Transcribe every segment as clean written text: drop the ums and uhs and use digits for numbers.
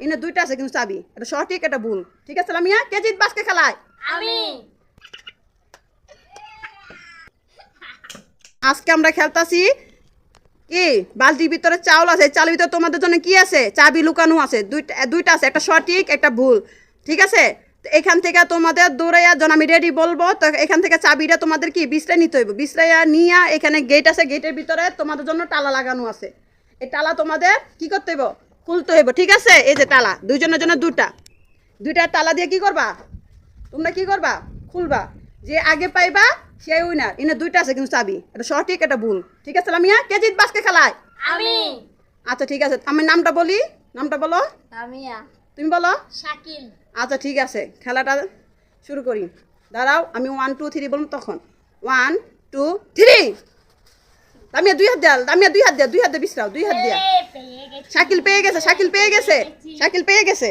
ইনে দুইটা আছে কিন্তু চাবি, এটা সঠিক এটা ভুল। ঠিক আছে লামিয়া, কে জিতবে আজকে খেলায়? আমি। আজকে আমরা খেলতাছি কি, বালতির ভিতরে চাউল আছে, চালের ভিতরে তোমাদের জন্য কি আছে, চাবি লুকানো আছে। দুইটা আছে, একটা সঠিক একটা ভুল। ঠিক আছে, তো এখান থেকে তোমাদের দৌড়াইয়া যখন আমি রেডি বলবো, তো এখান থেকে চাবিটা তোমাদের কি বিশ্রাই নিতে হইব। বিশ্রাইয়া নিয়ে এখানে গেট আছে, গেটের ভিতরে তোমাদের জন্য তালা লাগানো আছে। এই তালা তোমাদের কি করতে হইব, খুলতে হইব। ঠিক আছে, এই যে তালা, দুইজনের জন্য দুইটা তালা দিয়ে কি করবা, তোমরা কি করবা, খুলবা। যে আগে পাইবা সেই উইনার। ইনে দুইটা আছে কিন্তু চাবি, এটা সঠিক এটা ভুল। ঠিক আছে লামিয়া, কে জিতবে আজকে খেলায়? আমি। আচ্ছা ঠিক আছে, আমি নামটা বলি, নামটা বলো। লামিয়া। তুমি বলো। শাকিল। আচ্ছা ঠিক আছে, খেলাটা শুরু করি। দাঁড়াও, আমি 1 2 3 বলুন, তখন 1 2 3। লামিয়া দুই হাত দেয়াল, লামিয়া দুই হাত দিয়ে বিশ্রাও, দুই হাত দিয়া। শাকিল পেয়ে গেছে, শাকিল পেয়ে গেছে, শাকিল পেয়ে গেছে।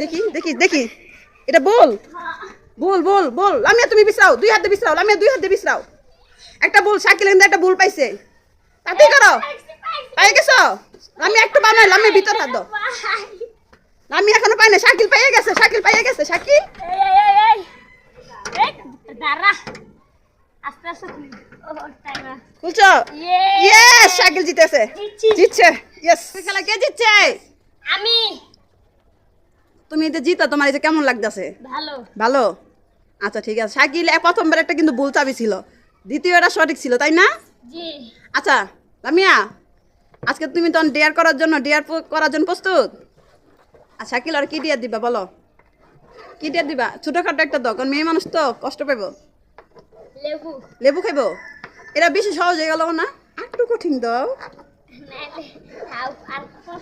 দেখি দেখি দেখি, এটা বল, বল বল বল। লামিয়া তুমি বিশ্রাও, দুই হাত দিয়ে বিশ্রাও, লামিয়া দুই হাত দিয়ে বিশ্রাও। একটা বল, শাকিল কিন্তু একটা বল পাইছে, তাতেই করো। পাই গেছো? লামিয়া একটু বানাই, লামিয়া ভিতর হাত দাও। লামিয়া এখনো পাই না, শাকিল পেয়ে গেছে, শাকিল পেয়ে গেছে, শাকিল। দাঁড়া, আস্তে আস্তে খুলছো? ইয়েস, শাকিল জিতেছে, জিতছে। ইয়েস, খেলা কে জিতছে? আমি। তুমি এটা জিতা, তোমার এটা কেমন লাগতেছে? ভালো। ভালো। আচ্ছা ঠিক আছে, শাকিল প্রথমবার একটা কিন্তু ভুল চাবি ছিল, দ্বিতীয়টা সঠিক ছিল, তাই না? জি। আচ্ছা লামিয়া, আজকে তুমি তখন ডেয়ার করার জন্য প্রস্তুত? আর শাকিল আর কি ডিয়ার দিবা বলো, কি ডিয়ার দিবা? ছোটখাটো একটা দাও, কারণ মেয়ে মানুষ তো কষ্ট পাইব। লেবু। লেবু খাইব? এরা বেশি সহজ হয়ে গেল না, একটু কঠিন দাও। আর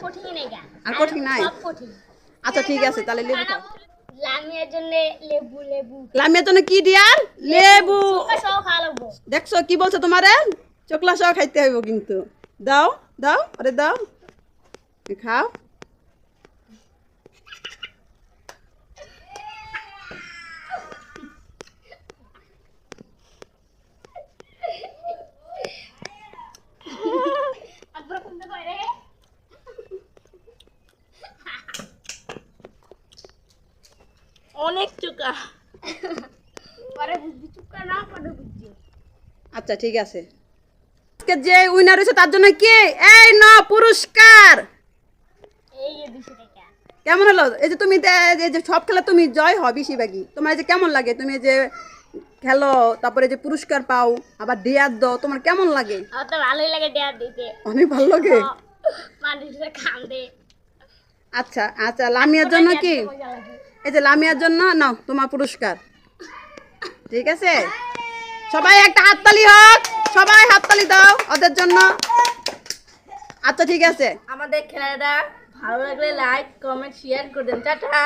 কঠিন নেই গা। আর কঠিন নাই? সব কঠিন। আচ্ছা ঠিক আছে, তাহলে লেবু খাও। লামিয়ার জন্য লেবু। লামিয়ার জন্য কি ডিয়ার? লেবু। সব খাওয়া লাগবো। দেখছো কি বলছো তোমারে, চোকলা সহ খাইতে হইব কিন্তু। দাও দাও, আরে দাও, খাও। অনেক চুকা। পরে বুঝবি, চুকা না পরে বুঝবি। আচ্ছা ঠিক আছে, আজকে যে উইনার হয়েছে তার জন্য কি এই না পুরস্কার। এই যে 200 টাকা। কেমন হলো? এই যে তুমি এই যে সব খেলা তুমি জয় হও বেশিরভাগই, তোমার এই যে কেমন লাগে? তুমি যে খেলো, তারপরে যে পুরস্কার পাও, আবার দেয়ার দাও, তোমার কেমন লাগে? আমার তো ভালোই লাগে দেয়ার দিতে। অনেক ভালো লাগে। মানুষের কান্দে। আচ্ছা আচ্ছা, লামিয়ার জন্য কি, মজা লাগে। এই যে লামিয়ার জন্য নাও তোমার পুরস্কার। ঠিক আছে, সবাই একটা হাততালি হোক, সবাই হাততালি দাও ওদের জন্য। আচ্ছা ঠিক আছে, আমাদের খেলাটা ভালো লাগলে লাইক কমেন্ট শেয়ার করে দেন। টাটা।